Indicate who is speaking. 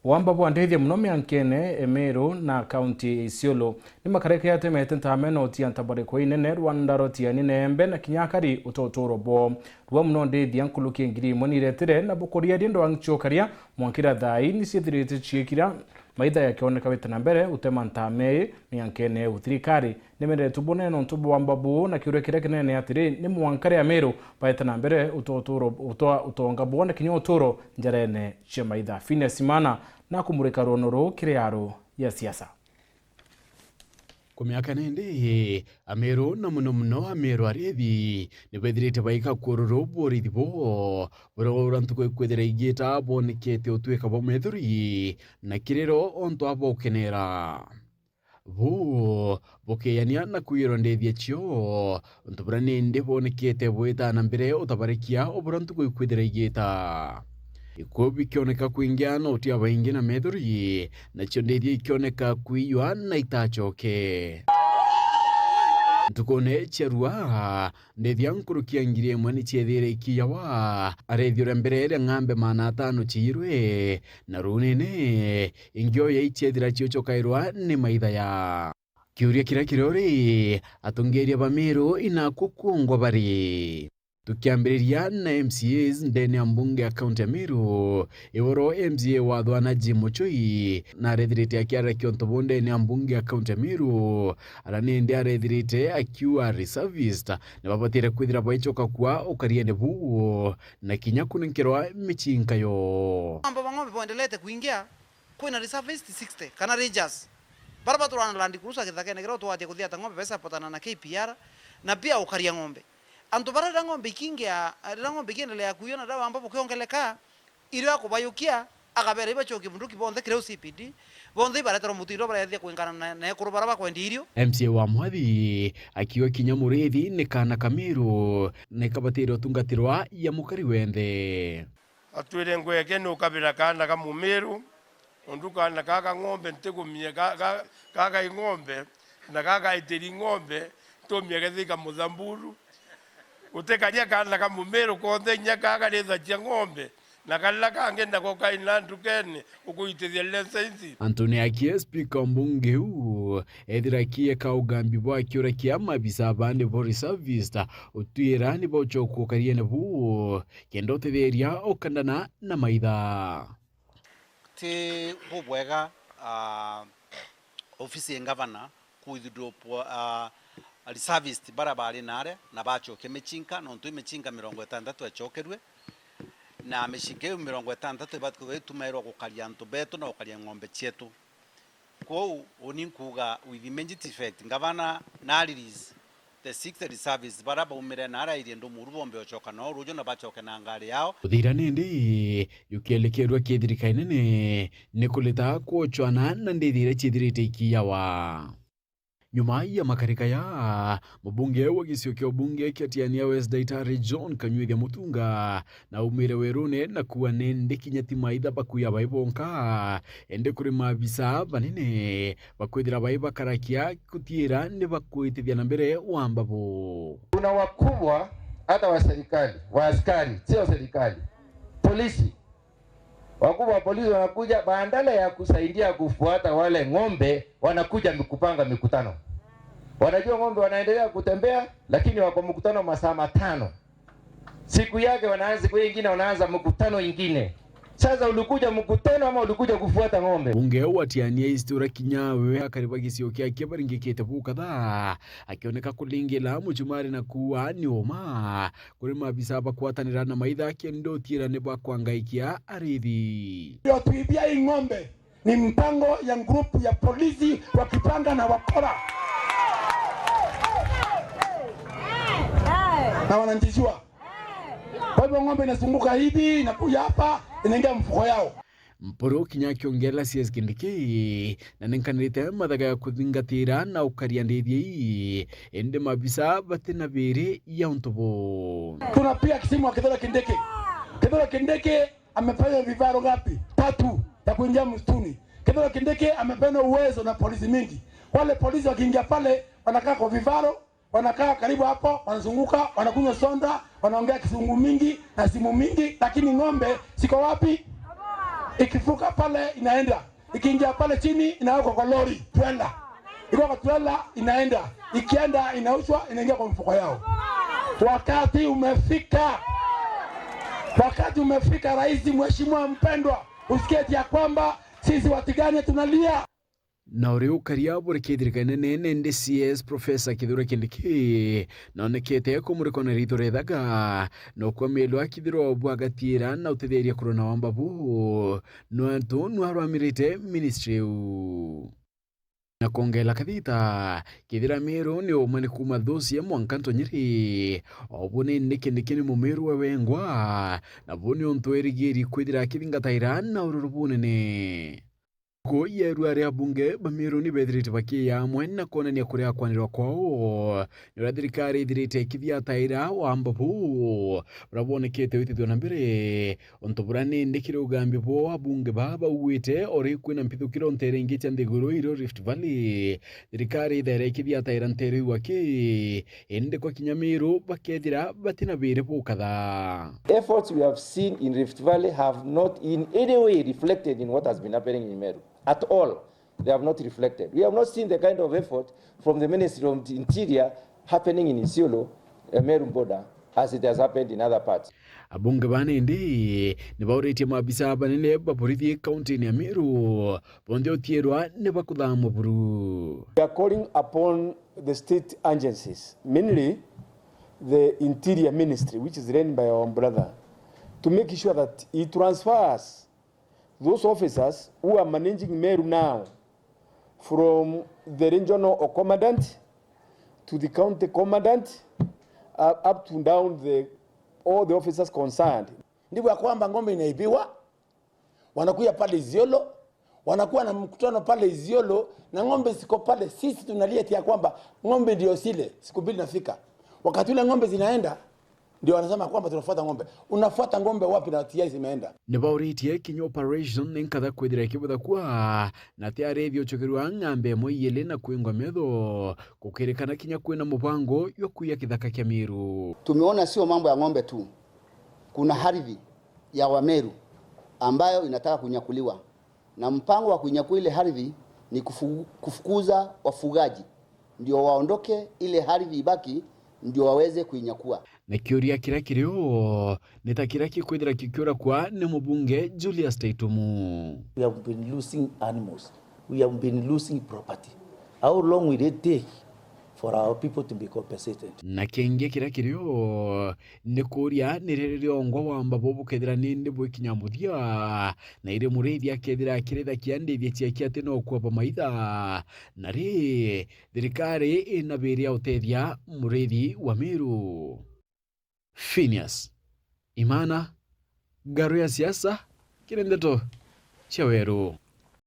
Speaker 1: WAAMBWA ndithia muno miankene Meru na county Isiolo ni makareke yatemete ntameno tiantabare ko inene Rwanda rotia ni nembe na kinyakari utotoro bo rwa muno ndithia nkuluki ngiri moniretire na bukoria dindo angchokaria mwankira thai ni sithirite chiekira maitha yakioneka wetana mbere utema ntame miankene uthirikari nemere tubone no tubu WAAMBWA na kiurekere kinene atiri ni mwankare ya Meru paetana mbere utotoro utonga bwone kinyotoro njarene cia maitha fine simana na kumurika ronoro Gaaru Ya Ciaca
Speaker 2: kumyaka nende Ameru na muno Ameru arethi ni bethirite baika kururu borithi bo urantu kwethira igita bonekete utweka bo methuri na kirero onto abokenera bo bokeyania na kuiro ndethia cio ntubura nende bonekete bwita na mbere utabarikia oburantu kwethira igita ikobi kioneka kuingia no tia baingi na methuri na chondethia ikioneka kuiywa na itachoke ntukone cherua ndethia nkurukia ngiri mwani chethire ikiyawa arethio mbere ng'ambe mana 5 chirwe na runene ingio ya ichethira chiochokairwa ni maitha ya kiuria kira kirori atongeria ba Meru inakukungwa bari tukiambiriria na MCAs ndene ya mbunge ya kaunti ya Meru iworo MCA wa Thwana Jimochui na arethirite akiara kiontobo ndene ya mbunge ya kaunti ya Meru aranende arethirite akiwa reservist na babatire kwithira baichoka kwa ukariende bu na kinya kunekerwa michinka yo
Speaker 3: mambo bang'ombe boendelete kuingia kwina reservist 60 kana rangers baraba turana land cruiser kithakene kiro twaje kuthia ng'ombe pesa potana na KPR na pia ukaria ng'ombe antu barada ng'ombe ikingia ng'ombe kiendelea kuiona dawa ambapo KWONGEREKA iro akubayukia akabere bachoki bunduki bonde kireo CPD bonde baratero mutiro barathia kuingana na ekuru baraba kwendirio
Speaker 2: MCA wa Mwathi akiwa kinyamurethi ni kana Kameru na kabatiro tungatirwa ya mukari wende
Speaker 4: atwire ngweke no kabira kana kamu Meru onduka na kaka ng'ombe ntegumie kaka ng'ombe na kaka itiri ng'ombe to miegethika Muzamburu utekaria kana kamu Meru konthe nyaka karetha cia ng'ombe na kala kangenda ko kaina ndukene ukuitithia license
Speaker 2: Antoni akie speaker mbunge u edirakie ka ugambi bwa kiura kia mabisa bande bori service utwirani bochoko kariene bu kendo tetheria okandana na maitha
Speaker 5: ti bubwega ofisi ya governor kuido reservist barabara nare na bachoke mechinka no ntu mechinka 60 achokerwe na meshike 60 batwe tumairo gukaria ntu betu na gukaria ng'ombe cietu ko oninkuga with immediate effect governor na release the 6th reservice baraba umire nara irie ndo muru bombe ochoka no rujo na bachoke na ngari yao
Speaker 2: uthira nindi yukielekerwa kithirikaine ne kuleta kuochwana na ndithire chithirite ikiyawa nyuma ya makarika ya mbunge wa gisio kio bunge kiatiania West Daitari John Kanyuithia Mutunga na umire werune na kuwa nende kinyati maitha bakuya baibonka ende kuri mabisa banene bakwithira baiba karakia kutiira ne bakuitithia na mbere WAAMBWA.
Speaker 6: Kuna wakubwa hata wa serikali, wa askari, sio serikali, polisi. Wakubwa wa polisi wanakuja badala ya kusaidia kufuata wale ng'ombe, wanakuja kupanga mikutano. Wanajua ng'ombe wanaendelea kutembea lakini wako mkutano masaa 5. Siku yake wanaanza kwa wengine wanaanza mkutano ingine. Sasa ulikuja mkutano ama ulikuja kufuata ng'ombe?
Speaker 2: Bunge watiania istura kinyawe akariba gisio kia baringikete bukatha akioneka kulingila muchumari na kuwa nioma kuri mabisa bakwatanira na maitha kendo tira ne bakwangaikia arithi
Speaker 7: yo tuibia ng'ombe ni mpango ya grupu ya polisi wakipanga na wakora na wanantishwa. Kwa hivyo ng'ombe inazunguka hivi inakuja hapa inaingia mfuko yao.
Speaker 2: Mporo kinya kiongela CS Kindiki na nenkanirite mathaga ya kuthingatira na ukaria ndithie ende mabisa batena bere ya untobo.
Speaker 7: Kuna pia kisimu wa Kindiki. Kindiki amepewa vivaro ngapi? 3 ya kuingia msituni. Kindiki amepewa uwezo na polisi mingi. Wale polisi wakiingia pale wanakaa kwa vivaro, wanakaa karibu hapo, wanazunguka, wanakunywa sonda, wanaongea kisungu mingi na simu mingi, lakini ng'ombe siko wapi? ikifuka pale inaenda, ikiingia pale chini inawekwa kwa lori trailer, iko kwa trailer inaenda, ikienda inauzwa inaingia kwa mfuko yao. Wakati umefika rais, mheshimiwa mpendwa, usikie ya kwamba sisi watigania tunalia.
Speaker 2: Na uriu kariabu rekithirikane nene NDCS Professor Kithure Kindiki nonekete kumurikona rito rethaga no kwamelo akithiro bwagatira na utetheria kurona WAAMBWA nwantu nwarwamirite ministry na kongela kathita kithira miru ni umane kuma thosia mwankanto Nyeri obune nikindikini mumiru wengwa na buni onto erigiri kwithira kithingataira na ururubunene ko yeru ria bunge bamiru ni bethirite bakia amwe na kuonania kuria kwanirwa kwao ni thirikari ithirite kithia taira WAAMBWA rabonekete witithio na mbere onto burani ndikire ugambi bo bunge baba uwite ori kwina mpithukiro ntere ngicha ndiguru iro Rift Valley thirikari ithere kithia taira ntere waki ende kwa kinyamiru bakethira batina bire bukatha.
Speaker 6: Efforts we have seen in Rift Valley have not in any way reflected in what has been happening in Meru. At all, they have not reflected. We have not seen the kind of effort from the Ministry of the Interior happening in Isiolo, Meru border, as it has happened in other parts.
Speaker 2: Abunge banendi ni bauritie mabisa banene baporithi county ni Meru bondio tierwa ne bakuthamu buru.
Speaker 8: We are calling upon the state agencies, mainly the Interior Ministry, which is run by our brother, to make sure that he transfers those officers who are managing Meru now from the regional commandant to the county commandant up to down all the officers concerned.
Speaker 7: Ndivyo kwamba ng'ombe inaibiwa, wanakuja pale Isiolo, wanakuwa na mkutano pale Isiolo na ng'ombe ziko pale. Sisi tunalia tia kwamba ng'ombe ndio sile, siku mbili nafika. Wakati ule ng'ombe zinaenda ndio wanasema kwamba tunafuata ng'ombe. Unafuata ng'ombe wapi na TI zimeenda?
Speaker 2: Ni bauritie kinyo operation nkatha kwithira kibutha kwa na tiare thio chokirwa ng'ambe moyele na kwingwa metho kukirekana kinya kwina mubango yo kuya kithaka kya Meru.
Speaker 9: Tumeona sio mambo ya ng'ombe tu, kuna ardhi ya Wameru ambayo inataka kunyakuliwa, na mpango wa kunyakua ile ardhi ni kufukuza wafugaji ndio waondoke, ile ardhi ibaki ndio waweze kuinyakua.
Speaker 2: Na kiuria kira kirio nitakira kikwithira kikiura kwa ni mubunge Julius Taitumu.
Speaker 10: We have been losing animals, we have been losing property. How long will it take for our people to be compensated?
Speaker 2: Na kenge kira kirio ni kuria nirerio ngwa WAAMBWA bukethira nindi bwikinyamuthia na ire murithia kethira kiretha kiandithia ciakia tino kwa maitha na ri thirikari ina biria utethia murithi wa Meru. Phineas Imana, Gaaru Ya Ciaca, kirendeto cha Weru.